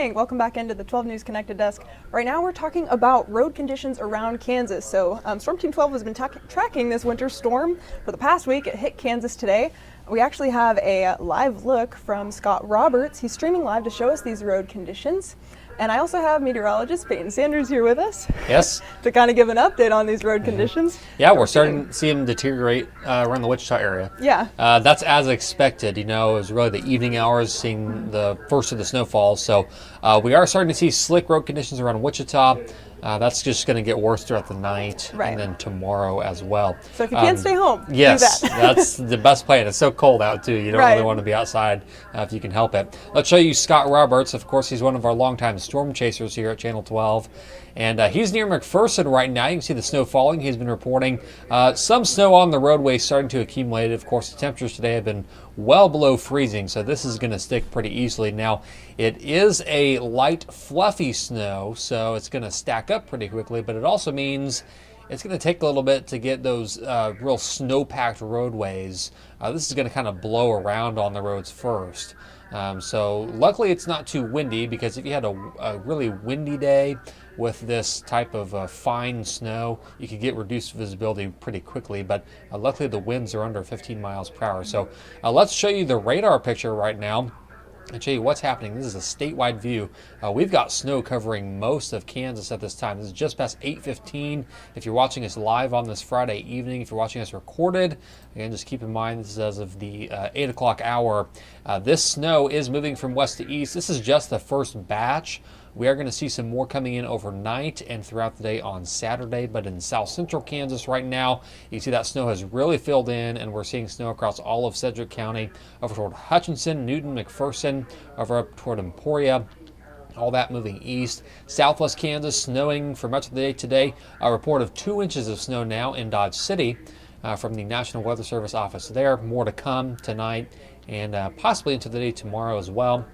morning. Welcome back into the 12 News Connected Desk. Right now we're talking about road conditions around Kansas. So Storm Team 12 has been tracking this winter storm for the past week. It hit Kansas today. We actually have a live look from Scott Roberts. He's streaming live to show us these road conditions. And I also have meteorologist Peyton Sanders here with us. Yes. To kind of give an update on these road conditions. Yeah, we're starting to see them deteriorate around the Wichita area. Yeah. That's as expected. You know, it was really the evening hours seeing the first of the snowfall. So we are starting to see slick road conditions around Wichita. That's just going to get worse throughout the night and then tomorrow as well. So if you can't stay home, yes, do that. that's the best plan. It's so cold out too. You don't really want to be outside if you can help it. Let's show you Scott Roberts. Of course, he's one of our longtime storm chasers here at Channel 12. And he's near McPherson right now. You can see the snow falling. He's been reporting some snow on the roadway starting to accumulate. Of course, the temperatures today have been well below freezing, so this is going to stick pretty easily. Now, it is a light, fluffy snow, so it's going to stack up pretty quickly, but it also means it's going to take a little bit to get those real snow-packed roadways. This is going to kind of blow around on the roads first. So luckily it's not too windy, because if you had a really windy day with this type of fine snow, you could get reduced visibility pretty quickly, but luckily the winds are under 15 miles per hour. So let's show you the radar picture right now and show you what's happening. This is a statewide view. We've got snow covering most of Kansas at this time. This is just past 8:15. If you're watching us live on this Friday evening, if you're watching us recorded, again, just keep in mind this is as of the 8 o'clock hour. This snow is moving from west to east. This is just the first batch. We are going to see some more coming in overnight and throughout the day on Saturday, but in south central Kansas right now, you see that snow has really filled in, and we're seeing snow across all of Sedgwick County, over toward Hutchinson, Newton, McPherson, over up toward Emporia. All that moving east. Southwest Kansas snowing for much of the day today. A report of 2 inches of snow now in Dodge City from the National Weather Service office there. More to come tonight and possibly into the day tomorrow as well.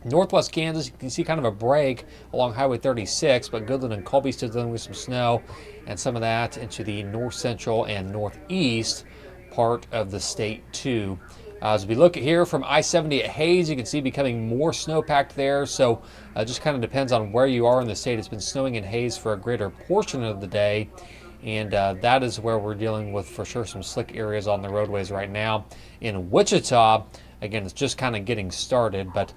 Northwest Kansas, you can see kind of a break along Highway 36, but Goodland and Colby still dealing with some snow, and some of that into the north central and northeast part of the state too. As we look at here from I-70 at Hayes, you can see becoming more snow-packed there, so just kind of depends on where you are in the state. It's been snowing in Hayes for a greater portion of the day, and that is where we're dealing with for sure some slick areas on the roadways right now. In Wichita, again, it's just kind of getting started, but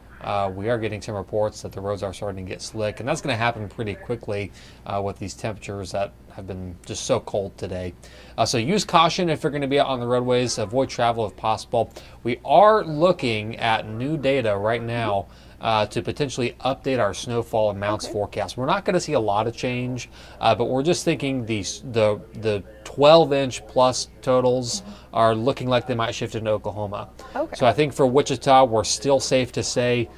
we are getting some reports that the roads are starting to get slick, and that's going to happen pretty quickly with these temperatures that have been just so cold today. So use caution if you're going to be out on the roadways. Avoid travel if possible. We are looking at new data right now to potentially update our snowfall and mounts forecast. We're not going to see a lot of change, but we're just thinking the 12-inch plus totals are looking like they might shift into Oklahoma. So I think for Wichita, we're still safe to say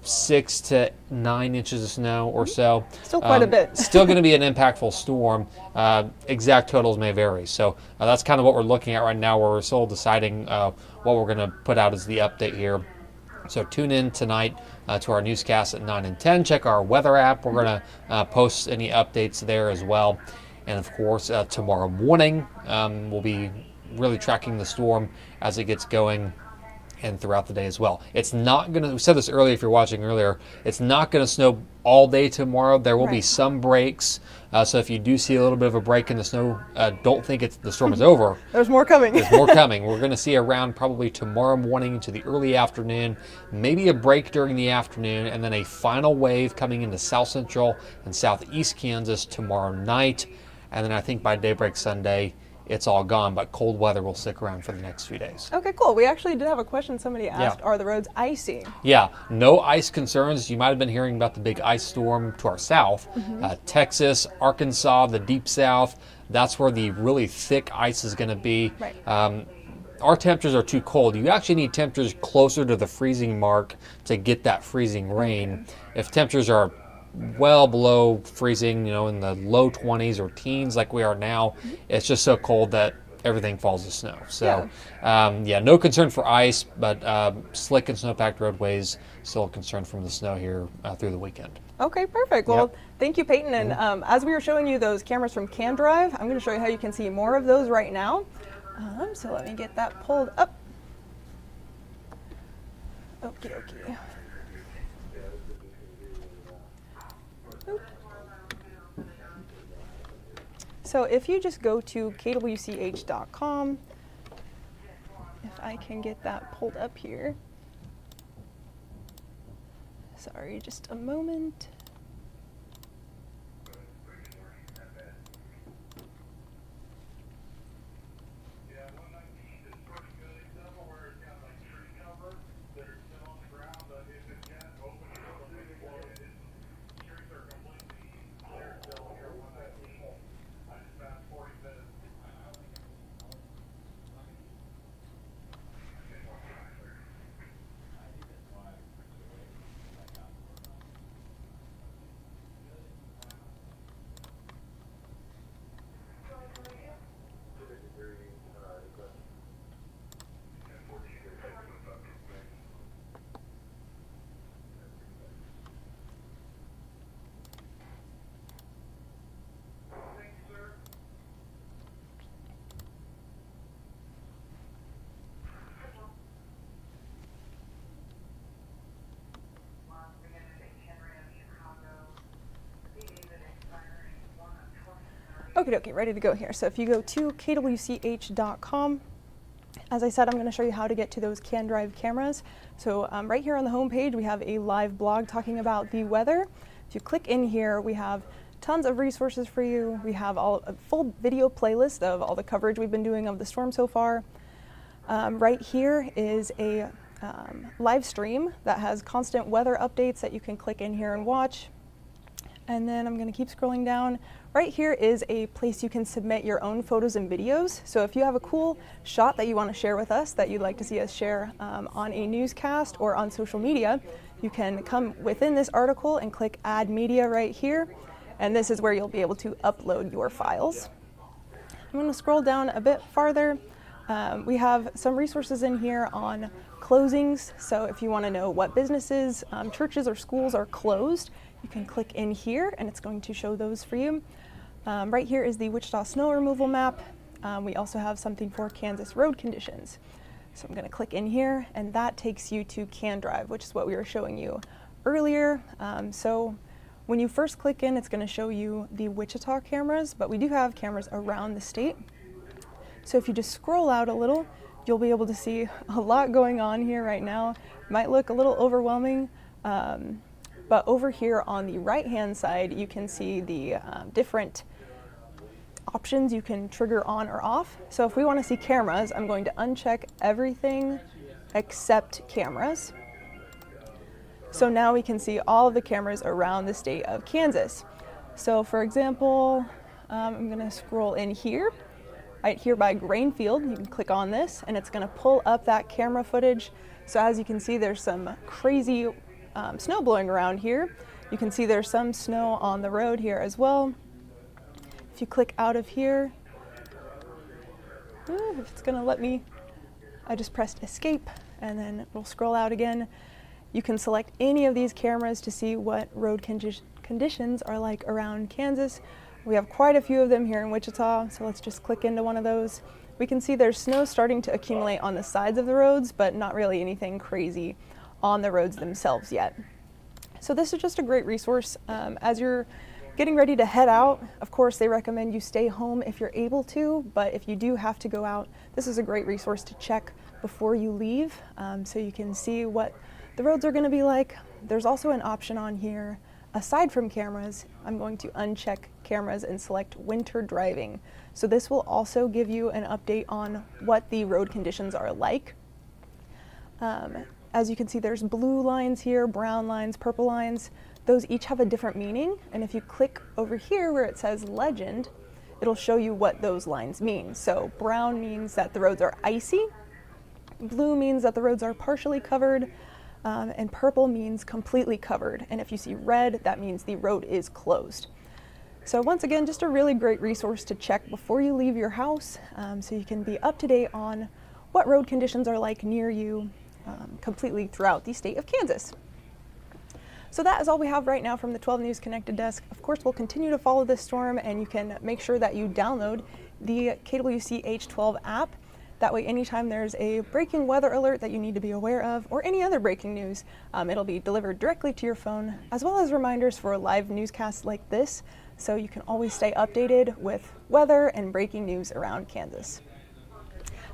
6 to 9 inches of snow or so. Still quite a bit. Still going to be an impactful storm. Exact totals may vary. So that's kind of what we're looking at right now, where we're still deciding what we're going to put out as the update here. So tune in tonight to our newscast at 9 and 10. Check our weather app. We're going to post any updates there as well. And of course, tomorrow morning, we'll be really tracking the storm as it gets going and throughout the day as well. It's not going to, we said this earlier if you're watching earlier, it's not going to snow all day tomorrow. There will be some breaks. So if you do see a little bit of a break in the snow, don't think the storm is over. There's more coming. There's more coming. We're going to see around probably tomorrow morning into the early afternoon, maybe a break during the afternoon, and then a final wave coming into south central and southeast Kansas tomorrow night. And then I think by daybreak Sunday, it's all gone, but cold weather will stick around for the next few days. Okay, cool. We actually did have a question somebody asked, are the roads icy? Yeah, no ice concerns. You might have been hearing about the big ice storm to our south. Texas, Arkansas, the deep south, that's where the really thick ice is going to be. Our temperatures are too cold. You actually need temperatures closer to the freezing mark to get that freezing rain. If temperatures are well below freezing, you know, in the low 20s or teens like we are now, it's just so cold that everything falls to snow. So no concern for ice, but slick and snow-packed roadways, still a concern from the snow here through the weekend. Okay, perfect. Well, thank you, Peyton. And as we were showing you those cameras from CanDrive, I'm going to show you how you can see more of those right now. So let me get that pulled up. Okie dokie. So if you just go to kwch.com, if I can get that pulled up here. Sorry, just a moment. Okay, ready to go here. So if you go to kwch.com, as I said, I'm going to show you how to get to those CanDrive cameras. So right here on the home page, we have a live blog talking about the weather. If you click in here, we have tons of resources for you. We have a full video playlist of all the coverage we've been doing of the storm so far. Right here is a live stream that has constant weather updates that you can click in here and watch. And then I'm going to keep scrolling down. Right here is a place you can submit your own photos and videos. So if you have a cool shot that you want to share with us, that you'd like to see us share on a newscast or on social media, you can come within this article and click Add Media right here. And this is where you'll be able to upload your files. I'm going to scroll down a bit farther. We have some resources in here on closings. So if you want to know what businesses, churches, or schools are closed, you can click in here and it's going to show those for you. Right here is the Wichita snow removal map. We also have something for Kansas road conditions. So I'm going to click in here and that takes you to CanDrive, which is what we were showing you earlier. So when you first click in, it's going to show you the Wichita cameras, but we do have cameras around the state. So if you just scroll out a little, you'll be able to see a lot going on here right now. It might look a little overwhelming, but over here on the right-hand side, you can see the different options you can trigger on or off. So if we want to see cameras, I'm going to uncheck everything except cameras. So now we can see all of the cameras around the state of Kansas. So for example, I'm going to scroll in here. Right here by Grainfield, you can click on this and it's going to pull up that camera footage. So as you can see, there's some crazy snow blowing around here. You can see there's some snow on the road here as well. If you click out of here, if it's going to let me, I just pressed escape and then we'll scroll out again. You can select any of these cameras to see what road conditions are like around Kansas. We have quite a few of them here in Wichita, so let's just click into one of those. We can see there's snow starting to accumulate on the sides of the roads, but not really anything crazy on the roads themselves yet. So this is just a great resource. As you're getting ready to head out, of course, they recommend you stay home if you're able to, but if you do have to go out, this is a great resource to check before you leave, so you can see what the roads are going to be like. There's also an option on here. Aside from cameras, I'm going to uncheck cameras and select winter driving. So this will also give you an update on what the road conditions are like. As you can see, there's blue lines here, brown lines, purple lines. Those each have a different meaning. And if you click over here where it says legend, it'll show you what those lines mean. So brown means that the roads are icy. Blue means that the roads are partially covered. And purple means completely covered. And if you see red, that means the road is closed. So once again, just a really great resource to check before you leave your house, so you can be up to date on what road conditions are like near you completely throughout the state of Kansas. So that is all we have right now from the 12 News Connected Desk. Of course, we'll continue to follow this storm, and you can make sure that you download the KWC H12 app. That way, anytime there's a breaking weather alert that you need to be aware of, or any other breaking news, it'll be delivered directly to your phone, as well as reminders for live newscasts like this so you can always stay updated with weather and breaking news around Kansas.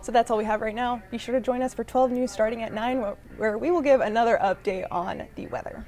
So that's all we have right now. Be sure to join us for 12 News starting at 9, where we will give another update on the weather.